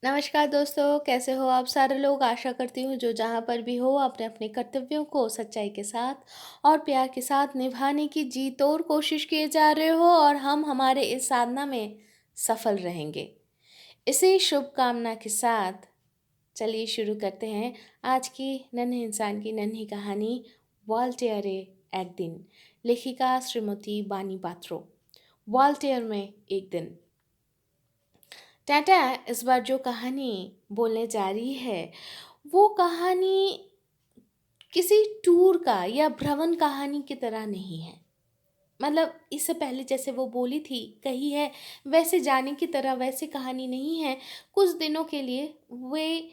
नमस्कार दोस्तों, कैसे हो आप सारे लोग। आशा करती हूँ जो जहाँ पर भी हो अपने अपने कर्तव्यों को सच्चाई के साथ और प्यार के साथ निभाने की जी तोड़ कोशिश किए जा रहे हो और हम हमारे इस साधना में सफल रहेंगे। इसी शुभकामना के साथ चलिए शुरू करते हैं आज की नन्हे इंसान की नन्ही कहानी। वॉल्टेयरे एक दिन। लेखिका श्रीमती बानी पात्रो। वॉल्टेयर में एक दिन। टाटा इस बार जो कहानी बोलने जा रही है वो कहानी किसी टूर का या भ्रमण कहानी की तरह नहीं है। मतलब इससे पहले जैसे वो बोली थी कही है वैसे जाने की तरह वैसी कहानी नहीं है। कुछ दिनों के लिए वे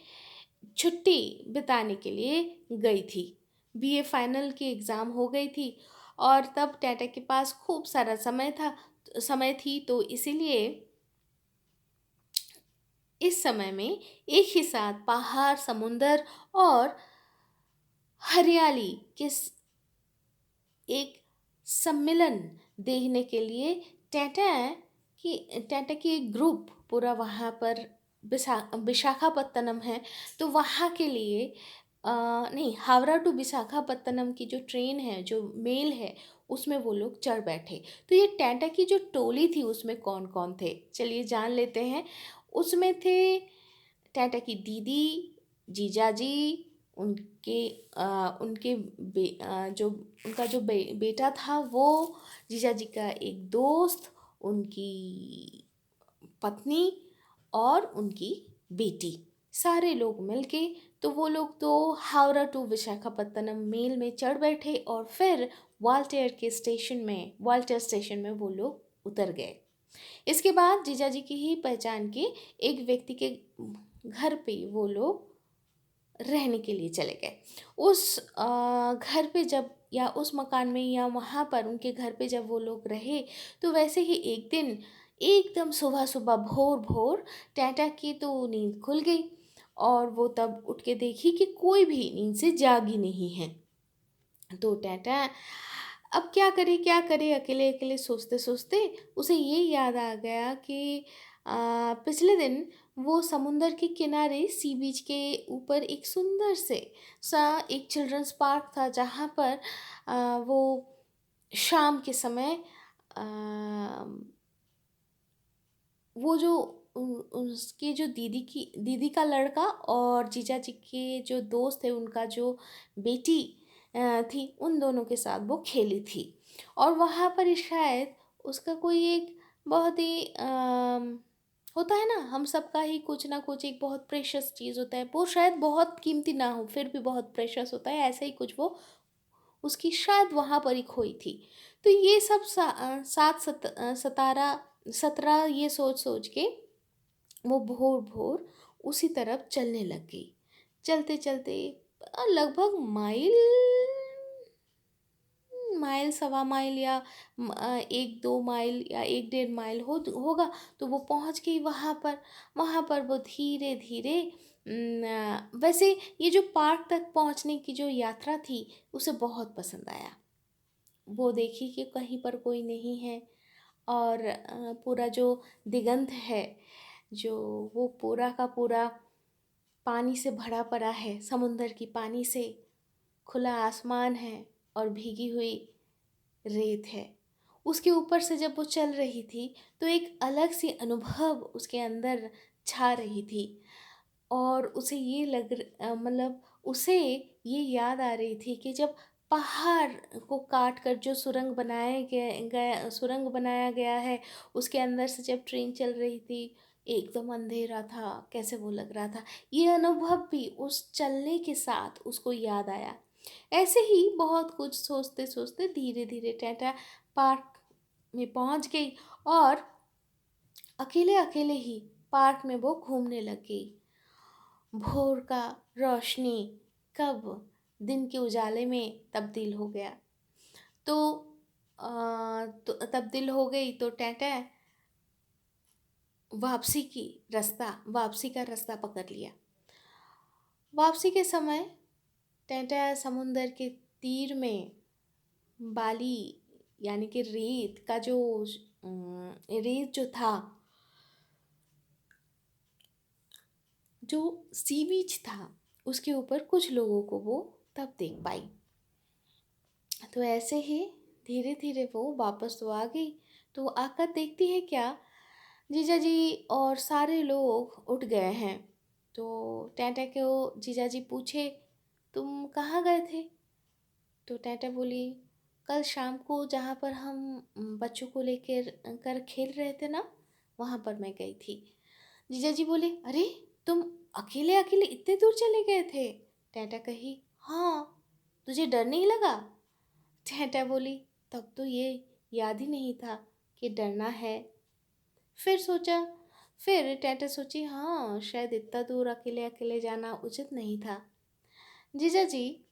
छुट्टी बिताने के लिए गई थी। बीए फाइनल की एग्ज़ाम हो गई थी और तब टाटा के पास खूब सारा समय थी तो इसीलिए इस समय में एक ही साथ पहाड़ समुंदर और हरियाली के एक सम्मेलन देखने के लिए टाटा टाटा की एक ग्रुप पूरा वहाँ पर विशाखापत्तनम है तो वहाँ के लिए नहीं, हावड़ा टू विशाखापत्तनम की जो ट्रेन है जो मेल है उसमें वो लोग चढ़ बैठे। तो ये टाटा की जो टोली थी उसमें कौन कौन थे चलिए जान लेते हैं। उसमें थे टाटा की दीदी, जीजाजी, उनके उनके जो उनका जो बेटा था वो, जीजाजी का एक दोस्त, उनकी पत्नी और उनकी बेटी, सारे लोग मिलके तो वो लोग तो हावड़ा टू विशाखापत्तनम मेल में चढ़ बैठे और फिर वाल्टेयर स्टेशन में वो लोग उतर गए। इसके बाद जीजाजी की ही पहचान के एक व्यक्ति के घर पे वो लोग रहने के लिए चले गए। उस घर पे जब या उस मकान में या वहाँ पर उनके घर पे जब वो लोग रहे तो वैसे ही एक दिन एकदम सुबह सुबह भोर भोर टाटा की तो नींद खुल गई और वो तब उठ के देखी कि कोई भी नींद से जागी नहीं है। तो टाटा अब क्या करे अकेले अकेले सोचते सोचते उसे ये याद आ गया कि पिछले दिन वो समुंदर के किनारे सी बीच के ऊपर एक सुंदर से सा एक चिल्ड्रंस पार्क था जहाँ पर वो शाम के समय आ, वो जो उसकी जो दीदी का लड़का और जीजा जी के जो दोस्त थे उनका जो बेटी थी उन दोनों के साथ वो खेली थी। और वहाँ पर शायद उसका कोई एक बहुत ही होता है ना हम सबका ही कुछ ना कुछ एक बहुत प्रेशियस चीज़ होता है वो शायद बहुत कीमती ना हो फिर भी बहुत प्रेशियस होता है ऐसा ही कुछ वो उसकी शायद वहाँ पर ही खोई थी। तो ये सब सात सतारा 17 ये सोच सोच के वो भोर भोर उसी तरफ चलने लग गई। चलते चलते लगभग माइल सवा माइल या एक दो माइल या एक डेढ़ माइल होगा तो वो पहुंच गई वहाँ पर। वहाँ पर वो धीरे धीरे वैसे ये जो पार्क तक पहुँचने की जो यात्रा थी उसे बहुत पसंद आया। वो देखी कि कहीं पर कोई नहीं है और पूरा जो दिगंत है जो वो पूरा का पूरा पानी से भरा पड़ा है, समुंदर की पानी से, खुला आसमान है और भीगी हुई रेत है। उसके ऊपर से जब वो चल रही थी तो एक अलग सी अनुभव उसके अंदर छा रही थी और उसे मतलब उसे ये याद आ रही थी कि जब पहाड़ को काट कर जो सुरंग बनाया गया है उसके अंदर से जब ट्रेन चल रही थी एकदम अंधेरा था कैसे वो लग रहा था। ये अनुभव भी उस चलने के साथ उसको याद आया। ऐसे ही बहुत कुछ सोचते सोचते धीरे धीरे टाटा पार्क में पहुंच गई और अकेले अकेले ही पार्क में वो घूमने लग गई। भोर का रोशनी कब दिन के उजाले में तब्दील हो गया तो तो तब्दील हो गई तो टाटा वापसी का रास्ता पकड़ लिया। वापसी के समय टाटा समुंदर के तीर में बाली यानी कि रेत जो था जो सी बीच था उसके ऊपर कुछ लोगों को वो तब देख पाई। तो ऐसे ही धीरे धीरे वो वापस तो आ गई। तो आकर देखती है क्या, जीजा जी और सारे लोग उठ गए हैं। तो टैंटा को जीजा जी पूछे, तुम कहाँ गए थे? तो टैंटा बोली, कल शाम को जहाँ पर हम बच्चों को लेकर कर खेल रहे थे ना, वहाँ पर मैं गई थी। जीजा जी बोले, अरे तुम अकेले अकेले इतने दूर चले गए थे? टैंटा कही, हाँ, तुझे डर नहीं लगा? टैंटा बोली, तब तो ये याद ही नहीं था कि डरना है। फिर सोचा, फिर टैंटा सोची, हाँ शायद इतना दूर अकेले अकेले जाना उचित नहीं था। जीजा जी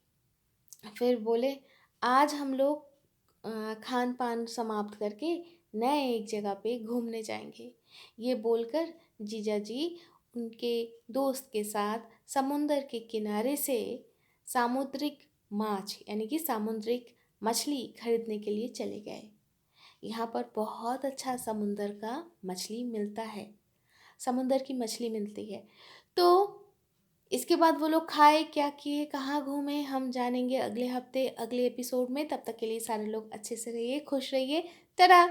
फिर बोले, आज हम लोग खान पान समाप्त करके नए एक जगह पे घूमने जाएंगे। ये बोलकर जीजा जी उनके दोस्त के साथ समुंदर के किनारे से सामुद्रिक माछ यानी कि सामुद्रिक मछली खरीदने के लिए चले गए। यहाँ पर बहुत अच्छा समुंदर का मछली मिलता है, समुंदर की मछली मिलती है। तो इसके बाद वो लोग खाए क्या किए, कहाँ घूमे, हम जानेंगे अगले हफ्ते अगले एपिसोड में। तब तक के लिए सारे लोग अच्छे से रहिए, खुश रहिए। टटा।